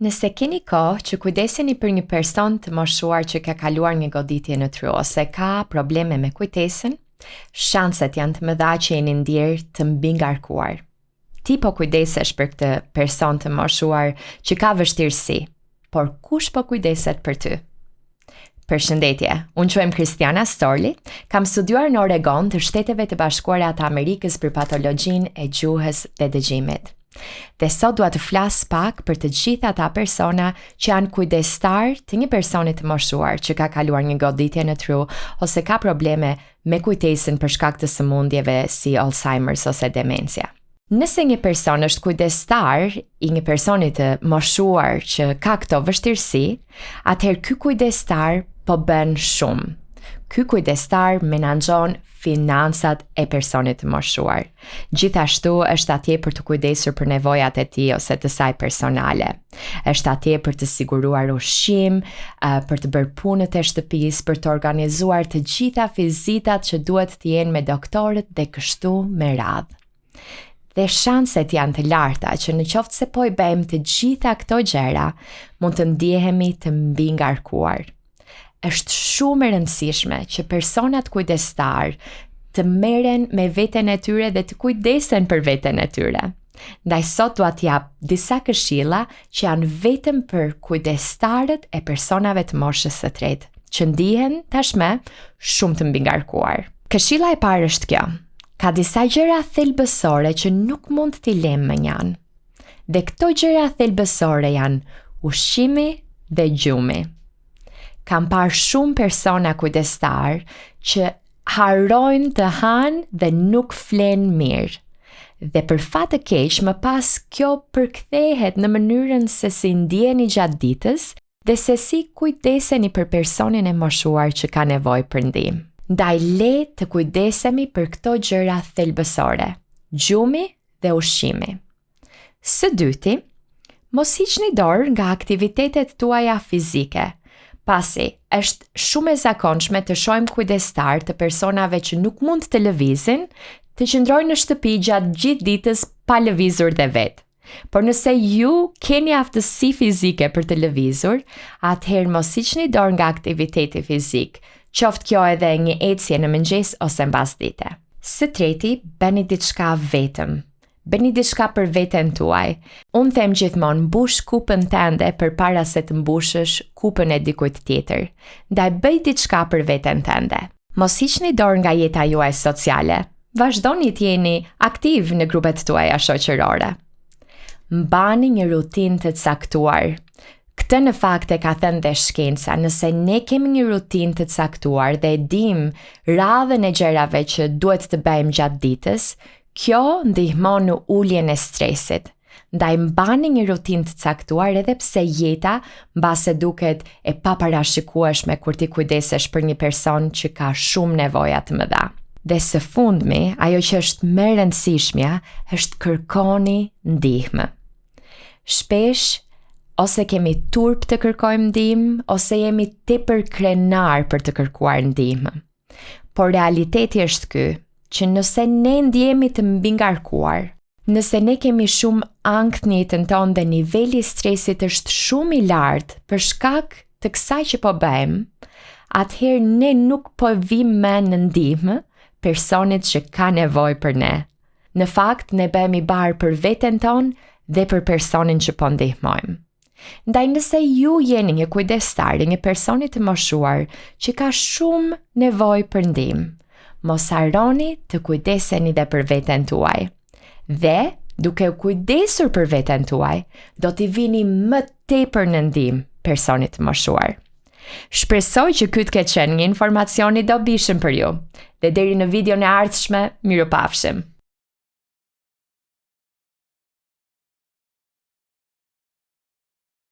Nëse keni kohë që kujdeseni për një person të moshuar që ka kaluar një goditje në tru ose ka probleme me kujtesën, shanset janë të mëdha që jeni ndjerë të mbi ngarkuar. Ti po kujdesesh për këtë person të moshuar që ka vështirësi, por kush po kujdeset për ty? Përshëndetje, unë quhem Kristiana Storli, kam studiuar në Oregon të Shteteve të Bashkuara të Amerikës për patologjinë e gjuhës dhe dëgjimit. Dhe sot dua të flas pak për të gjitha ata persona që janë kujdestar të një personi të moshuar që ka kaluar një goditje në tru ose ka probleme me kujtesën për shkak të sëmundjeve si Alzheimer's ose demencia. Nëse një person është kujdestar i një personi të moshuar që ka këto vështirësi, atëherë ky kujdestar po bën shumë. Ky kujdestar menaxhon financat e personit të moshuar. Gjithashtu është atje për të kujdesur për nevojat e tij ose të saj personale. Është atje për të siguruar ushqim, për të bërë punët e shtëpisë, për të organizuar të gjitha vizitat që duhet të jenë me doktorët dhe kështu me radhë. Dhe shanset janë të larta që në qoftë se po i bëjmë të gjitha këto gjëra, mund të ndjehemi të mbi ngarkuar. Është shumë e rëndësishme që personat kujdestar të merren me veten e tyre dhe të kujdesen për veten e tyre. Ndaj sot dua t'ju jap disa këshilla që janë vetëm për kujdestarët e personave të moshës së tretë, që ndihen tashmë shumë të mbi ngarkuar. Këshilla e parë është kjo: ka disa gjëra thelbësore që nuk mund t'i lëmë më njanë. Dhe këto gjëra thelbësore janë ushqimi dhe gjumi. Kam parë shumë persona kujdestar që harrojnë të hanë dhe nuk flenë mirë. Dhe për fat të keq, më pas kjo përkthehet në mënyrën se si ndjeni gjatë ditës dhe se si kujdeseni për personin e moshuar që ka nevojë për ndihmë. Ndaj le të kujdesemi për këto gjëra thelbësore, gjumi dhe ushqimi. Së dyti, mos hiqni dorë nga aktivitetet tuaja fizike. Pasi, është shumë e zakonshme të shohim kujdestar të personave që nuk mund të lëvizin, të qëndrojnë në shtëpi gjatë gjithë ditës pa lëvizur dhe vetë. Por nëse ju keni aftësi fizike për të lëvizur, atëherë mos hiqni dorë nga aktiviteti fizik, qoftë kjo edhe një ecje në mëngjes ose mbasdite. Së treti, bëni diçka vetëm. Bëni diçka për veten tuaj. Unë them gjithmonë, mbush kupën tënde përpara se të mbushësh kupën e dikujt tjetër. Ndaj bëj diçka për veten tënde. Mos hiqni dorë nga jeta juaj sociale. Vazhdoni të jeni aktiv në grupet tuaja shoqërore. Mbani një rutinë të caktuar. Këtë në fakt e ka thënë dhe shkenca, nëse ne kemi një rutinë të caktuar dhe e dim radhën e gjërave që duhet të bëjmë gjatë ditës, kjo ndihmon në uljen e stresit. Ndaj mbani një rutinë të caktuar edhe pse jeta mbase duket e paparashikueshme kur ti kujdesesh për një person që ka shumë nevoja të mëdha. Dhe së fundmi, ajo që është më e rëndësishmja, është kërkoni ndihmë. Shpesh ose kemi turp të kërkojmë ndihmë, ose jemi tepër krenar për të kërkuar ndihmë. Por realiteti është ky, që nëse ne ndjehemi të mbi ngarkuar, nëse ne kemi shumë ankth në jetën tonë dhe niveli i stresit është shumë i lartë për shkak të kësaj që po bëjmë, atëherë ne nuk po vim më në ndihmë personit që ka nevojë për ne. Në fakt, ne bëhemi barë për veten tonë dhe për personin që po ndihmojmë. Ndaj nëse ju jeni një kujdestar i një personi të moshuar që ka shumë nevojë për ndihmë, mos harroni të kujdeseni dhe për veten tuaj. Dhe, duke u kujdesur për veten tuaj, do t'i vini më tepër në ndihmë personit të moshuar. Shpresoj që ky të ketë qenë një informacion i dobishëm për ju. Dhe deri në videon e ardhshme, mirupafshim.